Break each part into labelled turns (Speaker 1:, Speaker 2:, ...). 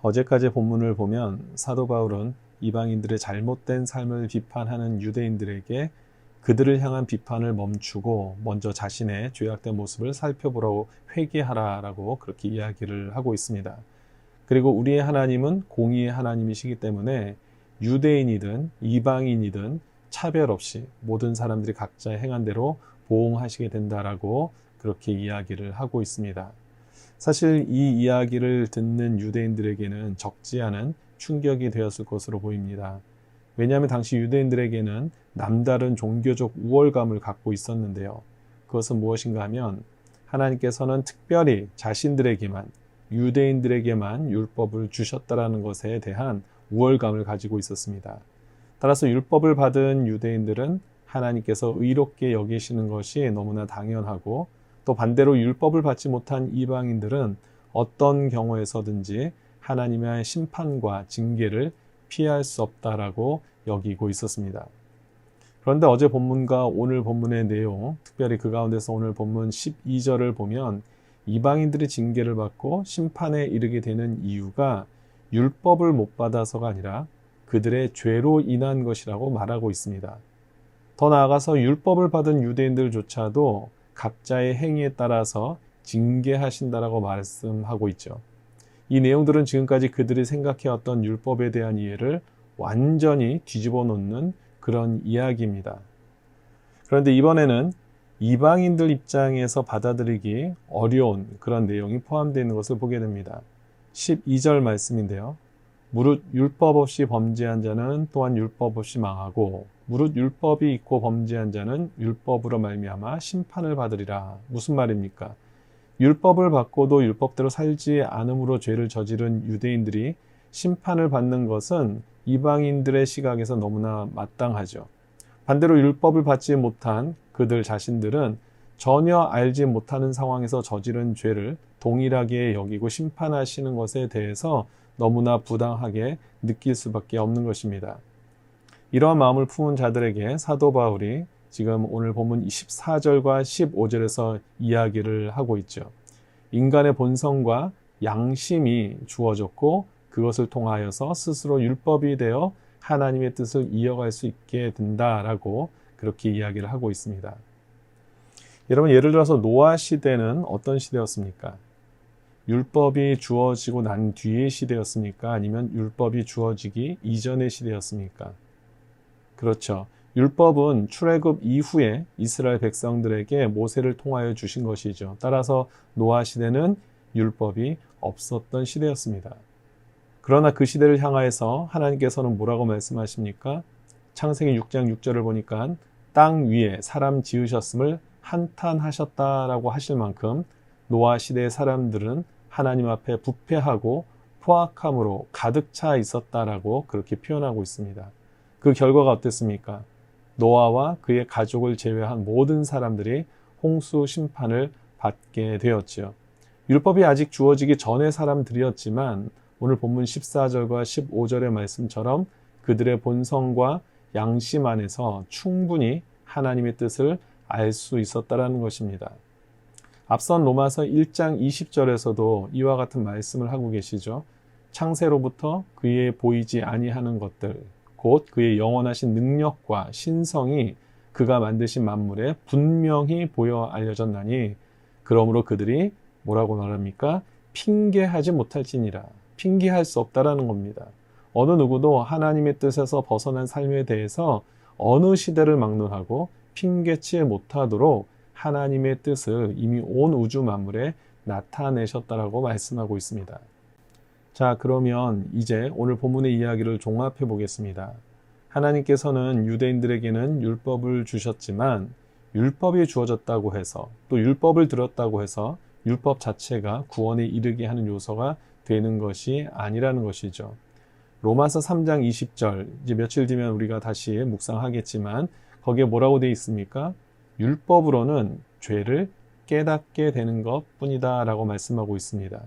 Speaker 1: 어제까지 본문을 보면 사도 바울은 이방인들의 잘못된 삶을 비판하는 유대인들에게 그들을 향한 비판을 멈추고 먼저 자신의 죄악된 모습을 살펴보라고 회개하라라고 그렇게 이야기를 하고 있습니다. 그리고 우리의 하나님은 공의의 하나님이시기 때문에 유대인이든 이방인이든 차별 없이 모든 사람들이 각자의 행한 대로 보응하시게 된다라고 그렇게 이야기를 하고 있습니다. 사실 이 이야기를 듣는 유대인들에게는 적지 않은 충격이 되었을 것으로 보입니다. 왜냐하면 당시 유대인들에게는 남다른 종교적 우월감을 갖고 있었는데요. 그것은 무엇인가 하면 하나님께서는 특별히 자신들에게만, 유대인들에게만 율법을 주셨다라는 것에 대한 우월감을 가지고 있었습니다. 따라서 율법을 받은 유대인들은 하나님께서 의롭게 여기시는 것이 너무나 당연하고, 또 반대로 율법을 받지 못한 이방인들은 어떤 경우에서든지 하나님의 심판과 징계를 피할 수 없다라고 여기고 있었습니다. 그런데 어제 본문과 오늘 본문의 내용, 특별히 그 가운데서 오늘 본문 12절을 보면 이방인들이 징계를 받고 심판에 이르게 되는 이유가 율법을 못 받아서가 아니라 그들의 죄로 인한 것이라고 말하고 있습니다. 더 나아가서 율법을 받은 유대인들조차도 각자의 행위에 따라서 징계하신다라고 말씀하고 있죠. 이 내용들은 지금까지 그들이 생각해왔던 율법에 대한 이해를 완전히 뒤집어 놓는 그런 이야기입니다. 그런데 이번에는 이방인들 입장에서 받아들이기 어려운 그런 내용이 포함되어 있는 것을 보게 됩니다. 12절 말씀인데요. 무릇 율법 없이 범죄한 자는 또한 율법 없이 망하고 무릇 율법이 있고 범죄한 자는 율법으로 말미암아 심판을 받으리라. 무슨 말입니까? 율법을 받고도 율법대로 살지 않음으로 죄를 저지른 유대인들이 심판을 받는 것은 이방인들의 시각에서 너무나 마땅하죠. 반대로 율법을 받지 못한 그들 자신들은 전혀 알지 못하는 상황에서 저지른 죄를 동일하게 여기고 심판하시는 것에 대해서 너무나 부당하게 느낄 수밖에 없는 것입니다. 이러한 마음을 품은 자들에게 사도 바울이 지금 오늘 본문 24절과 15절에서 이야기를 하고 있죠. 인간의 본성과 양심이 주어졌고 그것을 통하여서 스스로 율법이 되어 하나님의 뜻을 이어갈 수 있게 된다라고 그렇게 이야기를 하고 있습니다. 여러분, 예를 들어서 노아 시대는 어떤 시대였습니까? 율법이 주어지고 난 뒤의 시대였습니까? 아니면 율법이 주어지기 이전의 시대였습니까? 그렇죠. 율법은 출애굽 이후에 이스라엘 백성들에게 모세를 통하여 주신 것이죠. 따라서 노아 시대는 율법이 없었던 시대였습니다. 그러나 그 시대를 향하여서 하나님께서는 뭐라고 말씀하십니까? 창세기 6장 6절을 보니까 땅 위에 사람 지으셨음을 한탄하셨다라고 하실 만큼 노아 시대의 사람들은 하나님 앞에 부패하고 포악함으로 가득 차 있었다라고 그렇게 표현하고 있습니다. 그 결과가 어땠습니까? 노아와 그의 가족을 제외한 모든 사람들이 홍수 심판을 받게 되었지요. 율법이 아직 주어지기 전의 사람들이었지만 오늘 본문 14절과 15절의 말씀처럼 그들의 본성과 양심 안에서 충분히 하나님의 뜻을 알 수 있었다라는 것입니다. 앞선 로마서 1장 20절에서도 이와 같은 말씀을 하고 계시죠. 창세로부터 그의 보이지 아니하는 것들, 곧 그의 영원하신 능력과 신성이 그가 만드신 만물에 분명히 보여 알려졌나니 그러므로 그들이 뭐라고 말합니까? 핑계하지 못할지니라. 핑계할 수 없다라는 겁니다. 어느 누구도 하나님의 뜻에서 벗어난 삶에 대해서 어느 시대를 막론하고 핑계치 못하도록 하나님의 뜻을 이미 온 우주 만물에 나타내셨다라고 말씀하고 있습니다. 자, 그러면 이제 오늘 본문의 이야기를 종합해 보겠습니다. 하나님께서는 유대인들에게는 율법을 주셨지만 율법이 주어졌다고 해서 또 율법을 들었다고 해서 율법 자체가 구원에 이르게 하는 요소가 되는 것이 아니라는 것이죠. 로마서 3장 20절, 이제 며칠 뒤면 우리가 다시 묵상하겠지만 거기에 뭐라고 되어 있습니까? 율법으로는 죄를 깨닫게 되는 것뿐이다 라고 말씀하고 있습니다.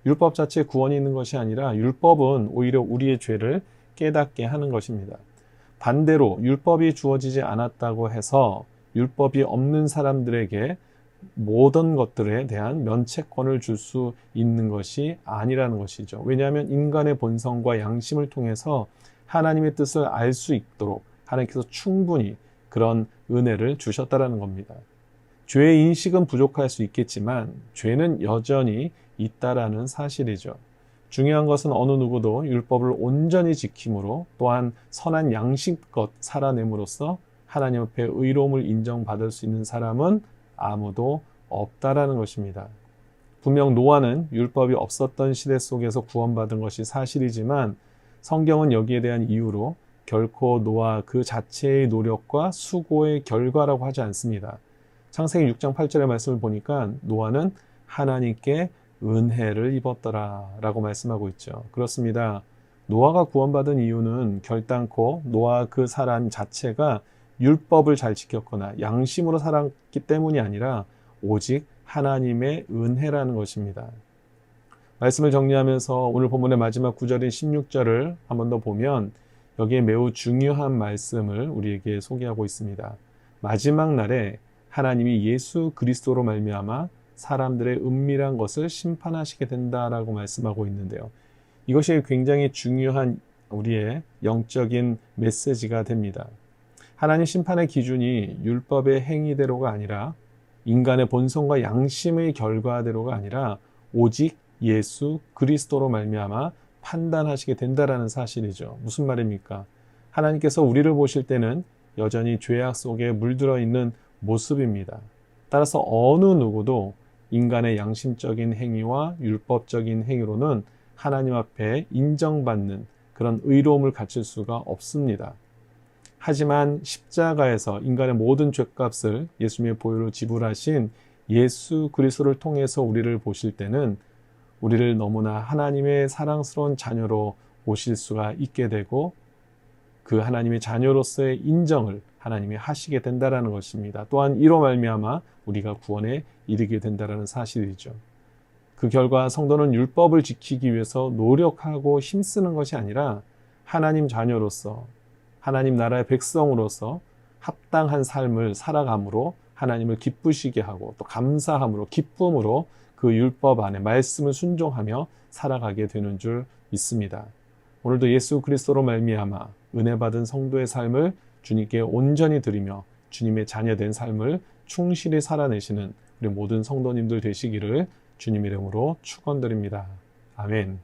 Speaker 1: 율법 자체에 구원이 있는 것이 아니라 율법은 오히려 우리의 죄를 깨닫게 하는 것입니다. 반대로 율법이 주어지지 않았다고 해서 율법이 없는 사람들에게 모든 것들에 대한 면책권을 줄 수 있는 것이 아니라는 것이죠. 왜냐하면 인간의 본성과 양심을 통해서 하나님의 뜻을 알 수 있도록 하나님께서 충분히 그런 은혜를 주셨다라는 겁니다. 죄의 인식은 부족할 수 있겠지만 죄는 여전히 있다라는 사실이죠. 중요한 것은 어느 누구도 율법을 온전히 지킴으로 또한 선한 양심껏 살아냄으로써 하나님 앞에 의로움을 인정받을 수 있는 사람은 아무도 없다라는 것입니다. 분명 노아는 율법이 없었던 시대 속에서 구원받은 것이 사실이지만 성경은 여기에 대한 이유로 결코 노아 그 자체의 노력과 수고의 결과라고 하지 않습니다. 창세기 6장 8절의 말씀을 보니까 노아는 하나님께 은혜를 입었더라 라고 말씀하고 있죠. 그렇습니다. 노아가 구원받은 이유는 결단코 노아 그 사람 자체가 율법을 잘 지켰거나 양심으로 살았기 때문이 아니라 오직 하나님의 은혜라는 것입니다. 말씀을 정리하면서 오늘 본문의 마지막 구절인 16절을 한 번 더 보면 여기에 매우 중요한 말씀을 우리에게 소개하고 있습니다. 마지막 날에 하나님이 예수 그리스도로 말미암아 사람들의 은밀한 것을 심판하시게 된다라고 말씀하고 있는데요. 이것이 굉장히 중요한 우리의 영적인 메시지가 됩니다. 하나님 심판의 기준이 율법의 행위대로가 아니라 인간의 본성과 양심의 결과대로가 아니라 오직 예수 그리스도로 말미암아 판단하시게 된다라는 사실이죠. 무슨 말입니까? 하나님께서 우리를 보실 때는 여전히 죄악 속에 물들어 있는 모습입니다. 따라서 어느 누구도 인간의 양심적인 행위와 율법적인 행위로는 하나님 앞에 인정받는 그런 의로움을 갖출 수가 없습니다. 하지만 십자가에서 인간의 모든 죄값을 예수님의 보혈로 지불하신 예수 그리스도를 통해서 우리를 보실 때는 우리를 너무나 하나님의 사랑스러운 자녀로 보실 수가 있게 되고 그 하나님의 자녀로서의 인정을 하나님이 하시게 된다라는 것입니다. 또한 이로 말미암아 우리가 구원에 이르게 된다라는 사실이죠. 그 결과 성도는 율법을 지키기 위해서 노력하고 힘쓰는 것이 아니라 하나님 자녀로서 하나님 나라의 백성으로서 합당한 삶을 살아감으로 하나님을 기쁘시게 하고 또 감사함으로 기쁨으로 그 율법 안에 말씀을 순종하며 살아가게 되는 줄 믿습니다. 오늘도 예수 그리스도로 말미암아 은혜 받은 성도의 삶을 주님께 온전히 드리며 주님의 자녀된 삶을 충실히 살아내시는 우리 모든 성도님들 되시기를 주님 이름으로 축원드립니다. 아멘.